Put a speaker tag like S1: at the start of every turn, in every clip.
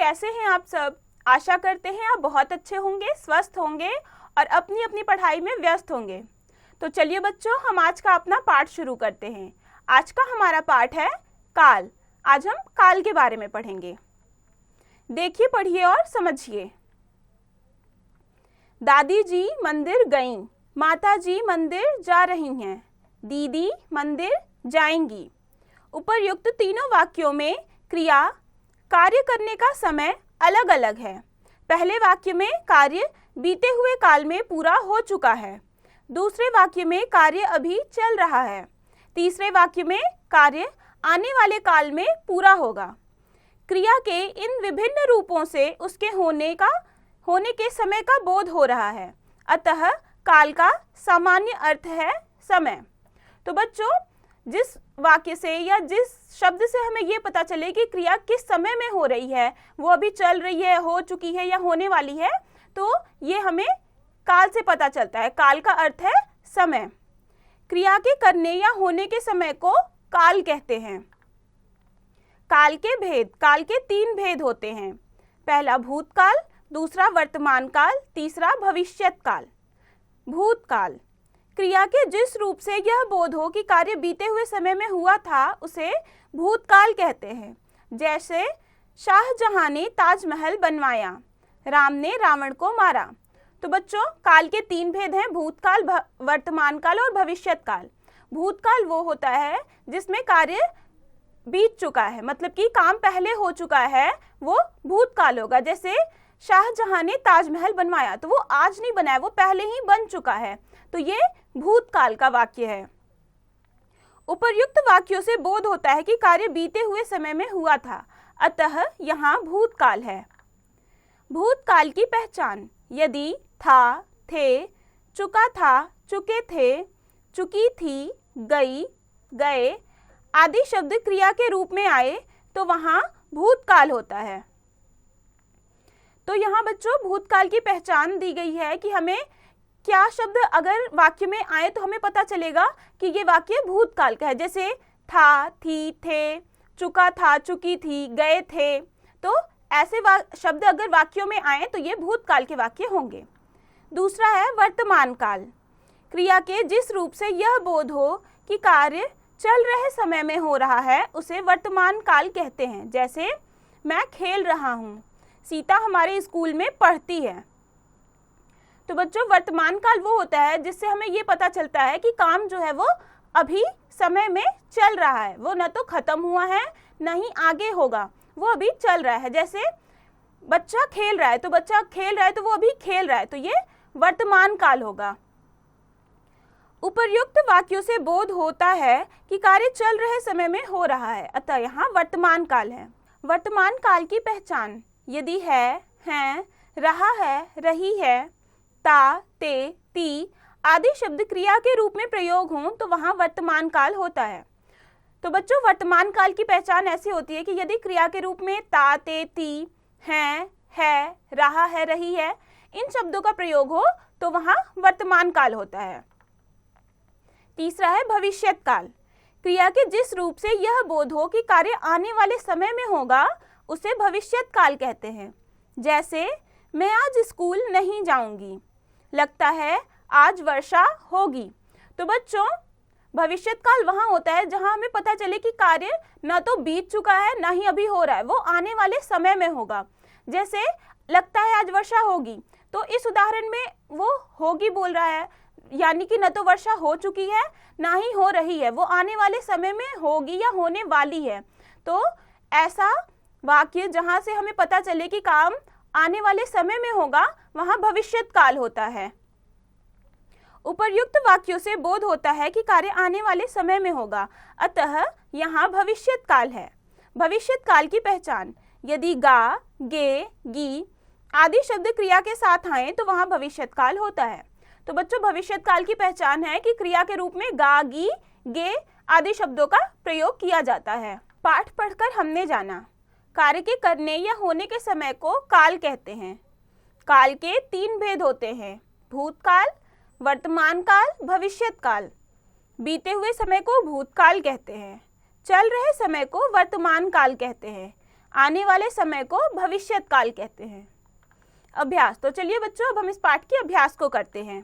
S1: कैसे हैं आप सब? आशा करते हैं आप बहुत अच्छे होंगे, स्वस्थ होंगे और अपनी अपनी पढ़ाई में व्यस्त होंगे। तो चलिए बच्चों, हम आज का अपना पाठ शुरू करते हैं। आज का हमारा पाठ है काल। आज हम काल के बारे में पढ़ेंगे। देखिए, पढ़िए और समझिए। दादी जी मंदिर गईं, माता जी मंदिर जा रही हैं, दीदी मंदिर जाएंगी। उपर्युक्त तीनों वाक्यों में क्रिया कार्य करने का समय अलग अलग है। पहले वाक्य में कार्य बीते हुए काल में पूरा हो चुका है। दूसरे वाक्य में कार्य अभी चल रहा है। तीसरे वाक्य में कार्य आने वाले काल में पूरा होगा। क्रिया के इन विभिन्न रूपों से उसके होने के समय का बोध हो रहा है। अतः काल का सामान्य अर्थ है समय। तो बच्चों, जिस वाक्य से या जिस शब्द से हमें ये पता चले कि क्रिया किस समय में हो रही है, वो अभी चल रही है, हो चुकी है या होने वाली है, तो ये हमें काल से पता चलता है। काल का अर्थ है समय। क्रिया के करने या होने के समय को काल कहते हैं। काल के 3 भेद होते हैं। पहला भूतकाल, दूसरा वर्तमान काल, तीसरा भविष्यत काल। भूतकाल क्रिया के जिस रूप से यह बोध हो कि कार्य बीते हुए समय में हुआ था, उसे भूतकाल कहते हैं। जैसे शाहजहां ने ताजमहल बनवाया, राम ने रावण को मारा। तो बच्चों, काल के 3 भेद हैं, भूतकाल, वर्तमान काल और भविष्यत काल। भूतकाल वो होता है जिसमें कार्य बीत चुका है, मतलब कि काम पहले हो चुका है, वो भूतकाल होगा। जैसे शाहजहां ने ताजमहल बनवाया, तो वो आज नहीं बनाया, वो पहले ही बन चुका है, तो ये भूतकाल का वाक्य है। उपर्युक्त वाक्यों से बोध होता है कि कार्य बीते हुए समय में हुआ था, अतः यहाँ भूतकाल है। भूतकाल की पहचान: यदि था, थे, चुका था, चुके थे, चुकी थी, गई, गए आदि शब्द क्रिया के रूप में आए तो वहाँ भूतकाल होता है। तो यहाँ बच्चों भूतकाल की पहचान दी गई है कि हमें क्या शब्द अगर वाक्य में आए तो हमें पता चलेगा कि ये वाक्य भूतकाल का है। जैसे था, थी, थे, चुका था, चुकी थी, गए थे, तो ऐसे शब्द अगर वाक्यों में आए तो ये भूतकाल के वाक्य होंगे। दूसरा है वर्तमान काल। क्रिया के जिस रूप से यह बोध हो कि कार्य चल रहे समय में हो रहा है, उसे वर्तमान काल कहते हैं। जैसे मैं खेल रहा हूँ, सीता हमारे स्कूल में पढ़ती है। तो बच्चों, वर्तमान काल वो होता है जिससे हमें ये पता चलता है कि काम जो है वो अभी समय में चल रहा है, वो न तो खत्म हुआ है न ही आगे होगा, वो अभी चल रहा है। जैसे बच्चा खेल रहा है, तो बच्चा खेल रहा है तो वो अभी खेल रहा है, तो ये वर्तमान काल होगा। उपर्युक्त वाक्यों से बोध होता है कि कार्य चल रहे समय में हो रहा है, अतः यहाँ वर्तमान काल है। वर्तमान काल की पहचान: यदि है, हैं, रहा है, रही है, ता, ते, ती आदि शब्द क्रिया के रूप में प्रयोग हों तो वहाँ वर्तमान काल होता है। तो बच्चों, वर्तमान काल की पहचान ऐसी होती है कि यदि क्रिया के रूप में ता, ते, ती, हैं, है, रहा है, रही है इन शब्दों का प्रयोग हो तो वहाँ वर्तमान काल होता है। तीसरा है भविष्यत काल। क्रिया के जिस रूप से यह बोध हो कि कार्य आने वाले समय में होगा, उसे भविष्यत काल कहते हैं। जैसे मैं आज स्कूल नहीं जाऊंगी, लगता है आज वर्षा होगी। तो बच्चों, भविष्यत काल वहाँ होता है जहाँ हमें पता चले कि कार्य न तो बीत चुका है न ही अभी हो रहा है, वो आने वाले समय में होगा। जैसे लगता है आज वर्षा होगी, तो इस उदाहरण में वो होगी बोल रहा है, यानी कि न तो वर्षा हो चुकी है ना ही हो रही है, वो आने वाले समय में होगी या होने वाली है। तो ऐसा वाक्य जहाँ से हमें पता चले कि काम आने वाले समय में होगा, वहाँ भविष्यत काल होता है। उपर्युक्त वाक्यों से बोध होता है कि कार्य आने वाले समय में होगा, अतः यहाँ भविष्यत काल है। भविष्यत काल की पहचान: यदि गा, गे, गी आदि शब्द क्रिया के साथ आए तो वहाँ भविष्यत काल होता है। तो बच्चों, भविष्यत काल की पहचान है कि क्रिया के रूप में गा, गी, गे आदि शब्दों का प्रयोग किया जाता है। पाठ पढ़कर हमने जाना, कार्य के करने या होने के समय को काल कहते हैं। काल के 3 भेद होते हैं: भूतकाल, वर्तमान काल, भविष्यत काल। बीते हुए समय को भूतकाल कहते हैं, चल रहे समय को वर्तमान काल कहते हैं, आने वाले समय को भविष्यत काल कहते हैं। अभ्यास। तो चलिए बच्चों, अब हम इस पाठ के अभ्यास को करते हैं।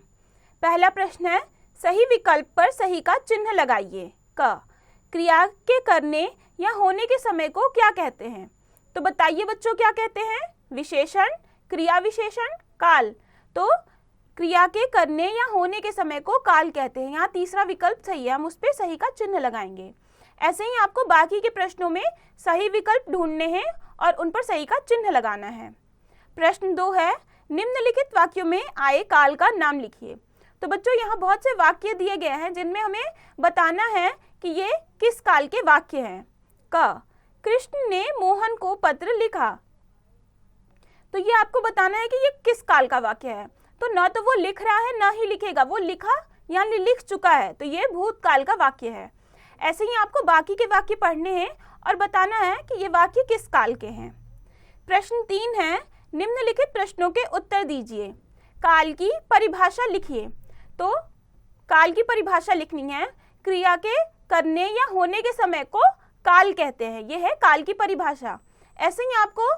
S1: पहला प्रश्न है, सही विकल्प पर सही का चिन्ह लगाइए। क, क्रिया के करने या होने के समय को क्या कहते हैं? तो बताइए बच्चों, क्या कहते हैं? विशेषण, क्रिया विशेषण, काल। तो क्रिया के करने या होने के समय को काल कहते हैं। यहाँ तीसरा विकल्प सही है, हम उस पर सही का चिन्ह लगाएंगे। ऐसे ही आपको बाकी के प्रश्नों में सही विकल्प ढूंढने हैं और उन पर सही का चिन्ह लगाना है। प्रश्न 2 है, निम्नलिखित वाक्यों में आए काल का नाम लिखिए। तो बच्चों, यहाँ बहुत से वाक्य दिए गए हैं जिनमें हमें बताना है कि ये किस काल के वाक्य हैं। क, कृष्ण ने मोहन को पत्र लिखा। तो ये आपको बताना है कि ये किस काल का वाक्य है। तो ना तो वो लिख रहा है ना ही लिखेगा, वो लिखा यानी लिख चुका है, तो ये भूतकाल का वाक्य है। ऐसे ही आपको बाकी के वाक्य पढ़ने हैं और बताना है कि ये वाक्य किस काल के हैं। प्रश्न 3 है, निम्नलिखित प्रश्नों के उत्तर दीजिए। काल की परिभाषा लिखिए। तो काल की परिभाषा लिखनी है, क्रिया के करने या होने के समय को काल कहते हैं। यह है काल की परिभाषा। ऐसे ही आपको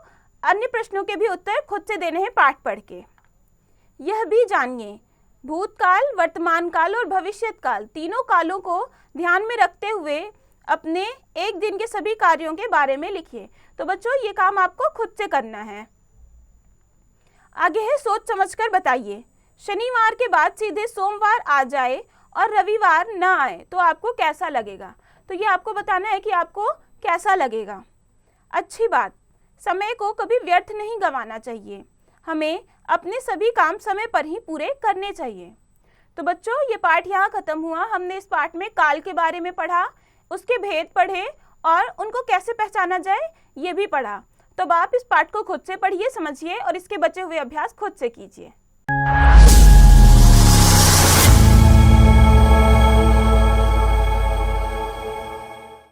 S1: अन्य प्रश्नों के भी उत्तर खुद से देने हैं पाठ पढ़ के। यह भी जानिए, भूतकाल, वर्तमान काल और भविष्यत काल, तीनों कालों को ध्यान में रखते हुए अपने एक दिन के सभी कार्यों के बारे में लिखिए। तो बच्चों, ये काम आपको खुद से करना है। आगे है, सोच समझकर बताइए। शनिवार के बाद सीधे सोमवार आ जाए और रविवार न आए तो आपको कैसा लगेगा? तो ये आपको बताना है कि आपको कैसा लगेगा। अच्छी बात, समय को कभी व्यर्थ नहीं गंवाना चाहिए। हमें अपने सभी काम समय पर ही पूरे करने चाहिए। तो बच्चों, ये पाठ यहाँ खत्म हुआ। हमने इस पाठ में काल के बारे में पढ़ा, उसके भेद पढ़े और उनको कैसे पहचाना जाए ये भी पढ़ा। तो अब आप इस पाठ को खुद से पढ़िए, समझिए और इसके बचे हुए अभ्यास खुद से कीजिए।